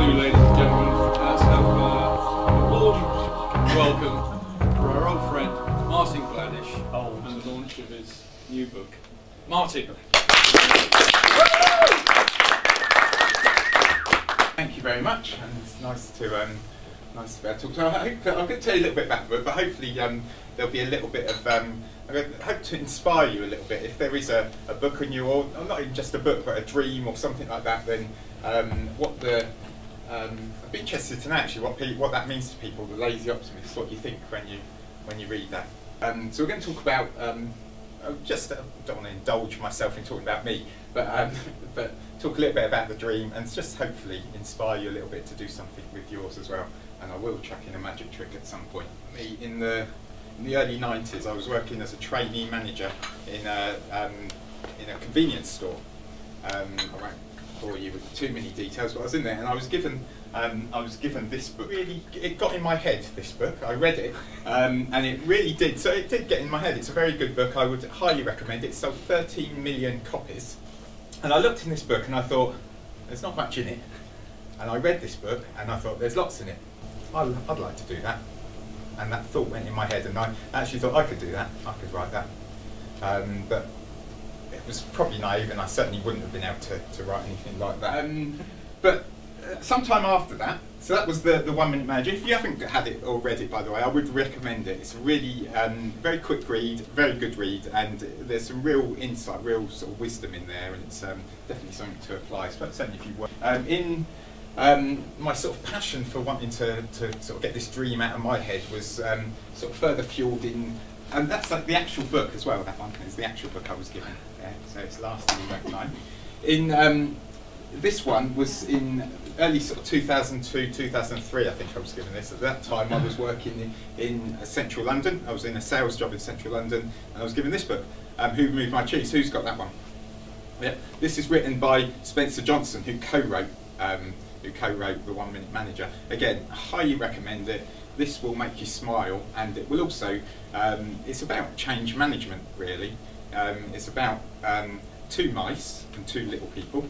Pt-2, ladies and gentlemen. Let's have a warm welcome for our old friend Martin Gladdish and the launch of his new book. Martin. Thank you very much, and it's nice to be able to talk. So I'm going to tell you a little bit about the book, but hopefully there'll be a little bit of I hope to inspire you a little bit. If there is a book on you, or not even just a book, but a dream or something like that, then I'd be interested to know actually what that means to people. The Lazy Optimist, what you think when you read that. So we're going to talk about. I don't want to indulge myself in talking about me, but talk a little bit about the dream and just hopefully inspire you a little bit to do something with yours as well. And I will chuck in a magic trick at some point. In the early 90s, I was working as a trainee manager in a convenience store. I won't bore you with too many details, but I was in there and I was given this book. Really, it got in my head, this book. I read it, and it really did. So it did get in my head. It's a very good book. I would highly recommend it. It sold 13 million copies. And I looked in this book and I thought, there's not much in it. And I read this book and I thought, there's lots in it. I'd like to do that. And that thought went in my head and I actually thought I could do that. I could write that. But it was probably naive and I certainly wouldn't have been able to write anything like that. But sometime after that, so that was the 1 Minute Manager. If you haven't had it or read it, by the way, I would recommend it. It's a really very quick read, very good read, and there's some real insight, real sort of wisdom in there, and it's definitely something to apply, certainly if you work. My sort of passion for wanting to sort of get this dream out of my head was sort of further fueled in, and that's like the actual book as well. That one is the actual book I was given. So it's lasted a long time. In this one was in early sort of 2002, 2003, I think I was given this. At that time I was working in central London. I was in a sales job in central London and I was given this book, Who Moved My Cheese? Who's got that one? Yeah. This is written by Spencer Johnson, who co-wrote The 1 Minute Manager. Again, I highly recommend it. This will make you smile, and it will also, it's about change management really. It's about two mice and two little people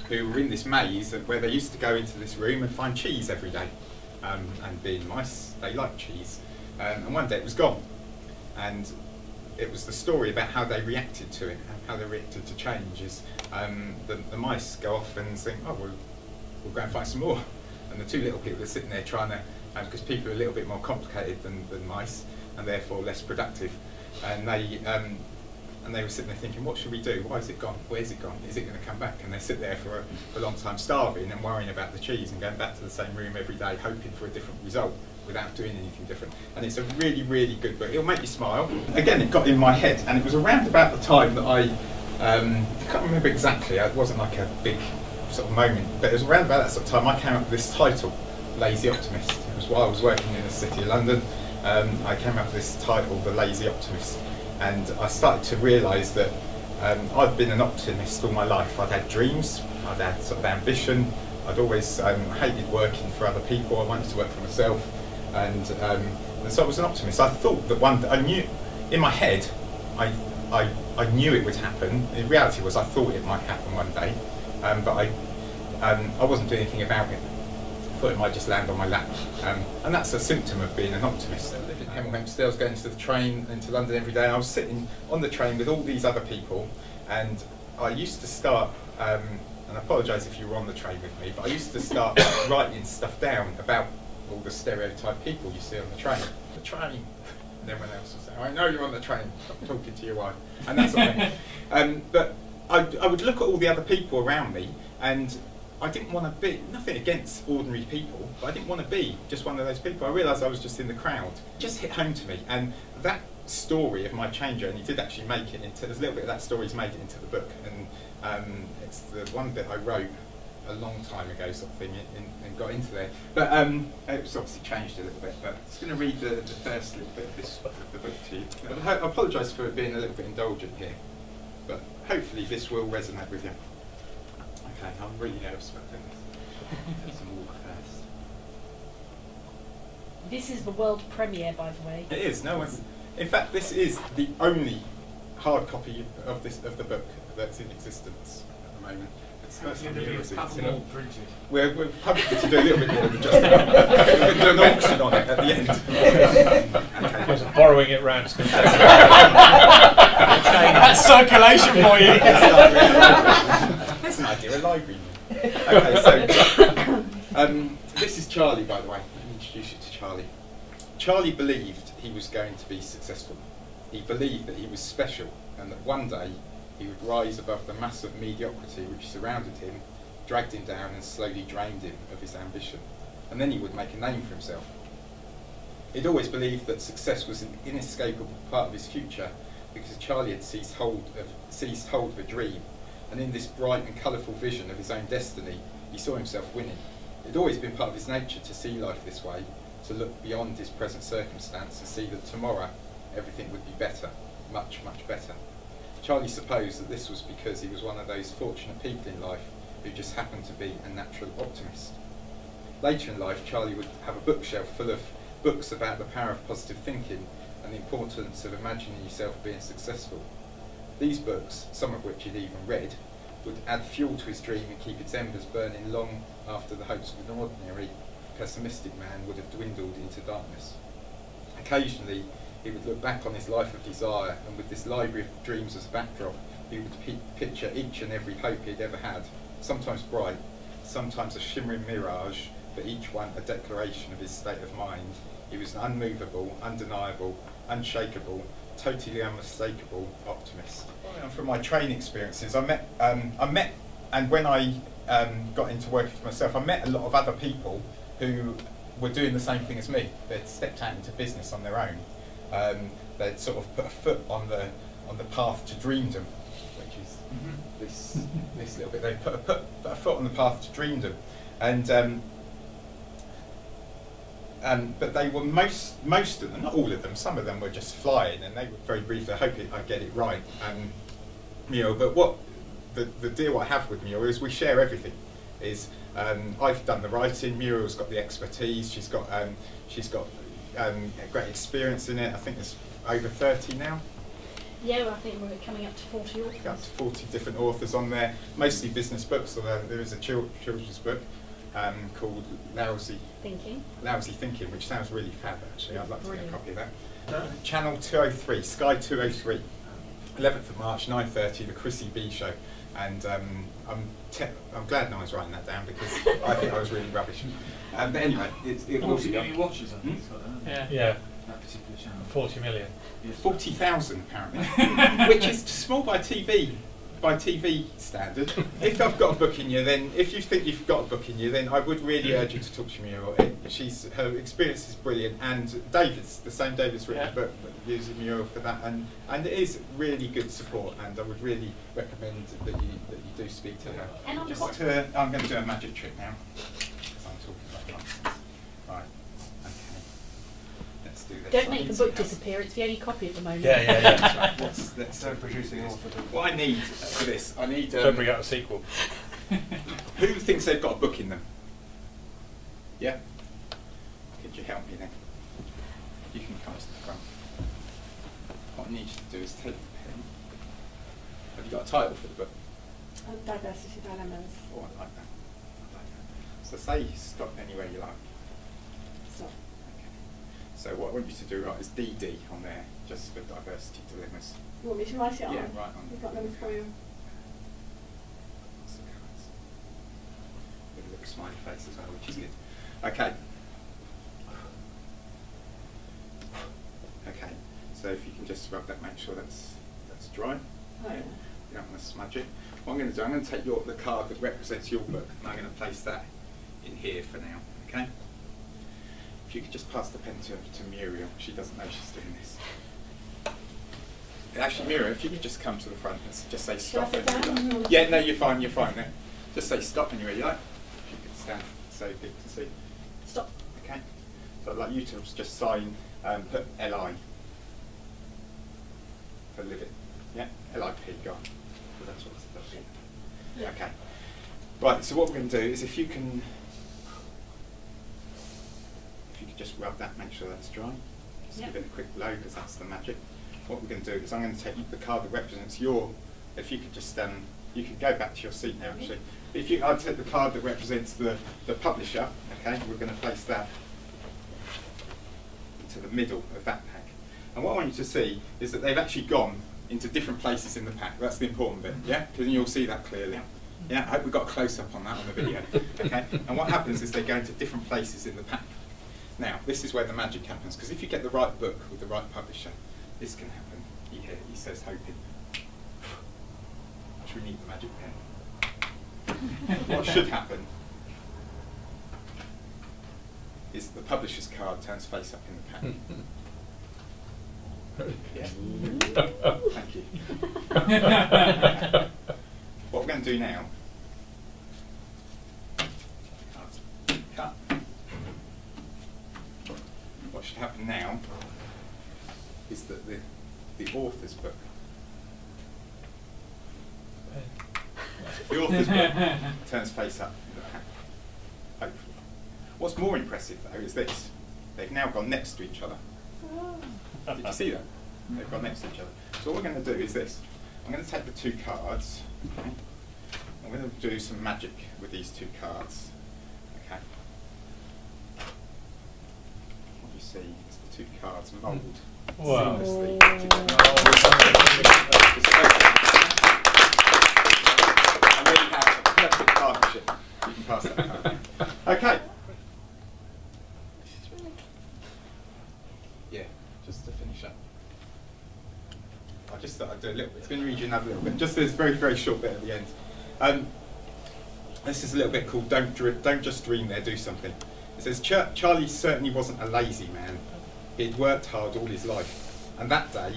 who were in this maze where they used to go into this room and find cheese every day. And being mice, they like cheese. And one day it was gone. And it was the story about how they reacted to it, how they reacted to change. Is the mice go off and think, oh, we'll go and find some more. And the two little people are sitting there trying to, because people are a little bit more complicated than mice, and therefore less productive. And they were sitting there thinking, what should we do? Why is it gone? Where's it gone? Is it going to come back? And they sit there for a long time starving and worrying about the cheese and going back to the same room every day hoping for a different result without doing anything different. And it's a really, really good book. It'll make you smile. Again, it got in my head, and it was around about the time that I can't remember exactly, it wasn't like a big sort of moment, but it was around about that sort of time I came up with this title, Lazy Optimist. It was while I was working in the City of London. I came up with this title, The Lazy Optimist. And I started to realise that I'd been an optimist all my life. I'd had dreams, I'd had sort of ambition, I'd always hated working for other people, I wanted to work for myself, and so I was an optimist. I thought that one day, I knew, in my head, I knew it would happen. The reality was I thought it might happen one day, but I wasn't doing anything about it. I thought it might just land on my lap, and that's a symptom of being an optimist. I lived in Hemel Hempstead. I was going to the train into London every day. I was sitting on the train with all these other people, and I used to start, and I apologise if you were on the train with me, but I used to start writing stuff down about all the stereotype people you see on the train. The train, and everyone else was saying, I know you're on the train, I'm talking to your wife, and that sort of thing. But I would look at all the other people around me, and I didn't want to be, nothing against ordinary people, but I didn't want to be just one of those people. I realised I was just in the crowd. It just hit home to me, and that story of my change journey did actually make it into, there's a little bit of that story's made it into the book, and it's the one bit I wrote a long time ago sort of thing and got into there. But it's obviously changed a little bit, but I'm just going to read the first little bit of the book to you. I apologise for being a little bit indulgent here, but hopefully this will resonate with you. Okay, I'm really nervous about doing this. Take some water first. This is the world premiere, by the way. It is. No one's. In fact, this is the only hard copy of the book that's in existence at the moment. First time Have them all printed. We're probably to do a little bit more than just that. We're going to do an auction on it at the end. Okay. Just borrowing it round. That's circulation for you. That's an idea, a library. Okay, so this is Charlie, by the way. Let me introduce you to Charlie. Charlie believed he was going to be successful. He believed that he was special and that one day he would rise above the mass of mediocrity which surrounded him, dragged him down and slowly drained him of his ambition. And then he would make a name for himself. He'd always believed that success was an inescapable part of his future because Charlie had seized hold of a dream, and in this bright and colourful vision of his own destiny, he saw himself winning. It had always been part of his nature to see life this way, to look beyond his present circumstance and see that tomorrow everything would be better, much, much better. Charlie supposed that this was because he was one of those fortunate people in life who just happened to be a natural optimist. Later in life, Charlie would have a bookshelf full of books about the power of positive thinking and the importance of imagining yourself being successful. These books, some of which he'd even read, would add fuel to his dream and keep its embers burning long after the hopes of an ordinary, pessimistic man would have dwindled into darkness. Occasionally, he would look back on his life of desire, and with this library of dreams as a backdrop, he would picture each and every hope he'd ever had, sometimes bright, sometimes a shimmering mirage, but each one a declaration of his state of mind. He was an unmovable, undeniable, unshakable, totally unmistakable optimist. From my training experiences, I met, and when I got into working for myself, I met a lot of other people who were doing the same thing as me. They'd stepped out into business on their own. They'd sort of put a foot on the path to dreamdom, which is this little bit. They put a foot on the path to dreamdom, and but they were most of them, not all of them. Some of them were just flying, and they were very briefly. I hope I get it right. But what the deal I have with Muriel is we share everything. I've done the writing. Muriel's got the expertise. She's got great experience in it. I think there's over 30 now. Yeah, well, I think we're coming up to 40 authors. Up to 40 different authors on there, mostly business books, although there is a children's book called Lazy Thinking, which sounds really fab actually. I'd like to get a copy of that. Channel 203, Sky 203, 11th of March, 9:30, the Chrissy B show. And I'm glad no one's writing that down because I think I was really rubbish. But anyway, it will be done. How many watches I think it's got that? Yeah. That particular channel. 40 million. Yeah, 40,000 apparently, which is small by TV standard. If I've got a book in you, then if you think you've got a book in you, then I would really urge you to talk to Muriel. Her experience is brilliant, and David's written a book using Muriel for that, and it is really good support, and I would really recommend that you do speak to her. And I'm going to do a magic trick now. I'm talking about nonsense. Right. Okay. Let's do this. Don't make the book disappear, it's the only copy at the moment. Yeah. Let's producing author. What I need for this, I need. Don't bring out a sequel. Who thinks they've got a book in them? Yeah? Could you help me then? You can come to the front. What I need you to do is take the pen. Have you got a title for the book? Diversity Dilemmas. Oh, I like that. So say stop anywhere you like. So, Okay. So what I want you to do is DD on there, just for diversity dilemmas. you want me to write it on? Yeah, right on. We've got them for you. With a little smiley face as well, which is good. Okay. Okay. So if you can just rub that, make sure that's dry. Oh, yeah. You don't want to smudge it. What I'm going to do, I'm going to take the card that represents your book, and I'm going to place that in here for now. Okay. If you could just pass the pen to Muriel, she doesn't know she's doing this. Actually, Muriel, if you could just come to the front and just say stop. Shall I sit down? Yeah, no, you're fine. Then. Just say stop anywhere you like. If you could stand so people can see. Stop. Okay. So I'd like you to just sign, put LI for live it. Yeah, LIP, go on. So that's what it's about. Yeah. Okay. Right, so what we're going to do is if you could just rub that, make sure that's dry. Just give it a quick blow because that's the magic. What we're going to do is I'm going to take the card that represents if you could just you can go back to your seat now actually. If you, I'd take the card that represents the publisher, okay, we're going to place that into the middle of that pack. And what I want you to see is that they've actually gone into different places in the pack. That's the important bit, yeah? Because you'll see that clearly. Yeah, I hope we got a close-up on that on the video. Okay, and what happens is they go into different places in the pack. Now, this is where the magic happens, because if you get the right book with the right publisher, this can happen. You hear, he says hoping. Should we need the magic pen? What should happen is the publisher's card turns face up in the pack. Yeah. Thank you. What we're going to do now, cut. What should happen now is that the author's book, turns face up in the pack, hopefully. What's more impressive though is this. They've now gone next to each other. Did you see that? They've gone next to each other. So what we're going to do is this. I'm going to take the two cards. Okay. I'm going to do some magic with these two cards. Okay. What you see is the two cards mould seamlessly together. And there you have a perfect partnership. You can pass that card now. Okay. Yeah, just to finish up. I just thought I'd do a little bit. It's going to read you another little bit. Just this very, very short bit at the end. This is a little bit called Don't Just Dream There, Do Something. It says, Charlie certainly wasn't a lazy man. He'd worked hard all his life. And that day,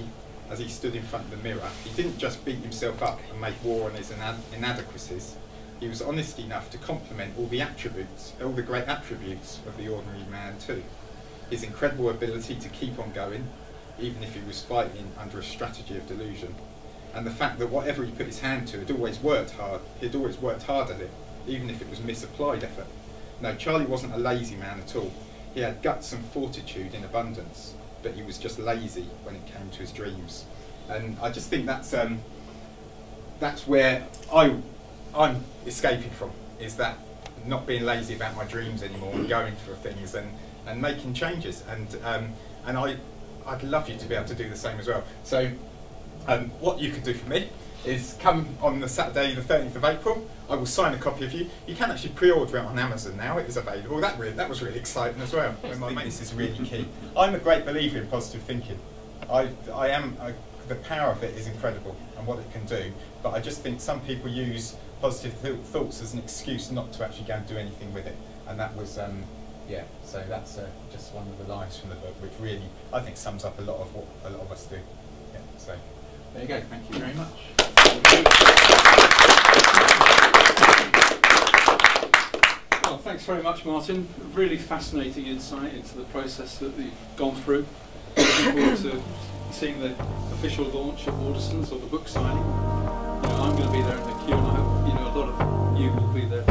as he stood in front of the mirror, he didn't just beat himself up and make war on his inadequacies. He was honest enough to compliment all the attributes, all the great attributes of the ordinary man too. His incredible ability to keep on going, even if he was fighting under a strategy of delusion. And the fact that whatever he put his hand to, he'd always worked hard at it, even if it was misapplied effort. No, Charlie wasn't a lazy man at all. He had guts and fortitude in abundance, but he was just lazy when it came to his dreams. And I just think that's where I'm escaping from, is that not being lazy about my dreams anymore and going for things and making changes. And I'd love you to be able to do the same as well. So what you could do for me is come on the Saturday the 13th of April, I will sign a copy of you. You can actually pre-order it on Amazon now, it is available. That was really exciting as well. This is really key. I'm a great believer in positive thinking. The power of it is incredible and what it can do, but I just think some people use positive thoughts as an excuse not to actually go and do anything with it. And that was, yeah, so that's just one of the lines from the book, which really, I think, sums up a lot of what a lot of us do. Yeah, so there you go, thank you very much. Well, thanks very much, Martin. Really fascinating insight into the process that you've gone through. Looking forward to seeing the official launch at Waterson's or the book signing. I'm going to be there in the queue, and I hope a lot of you will be there.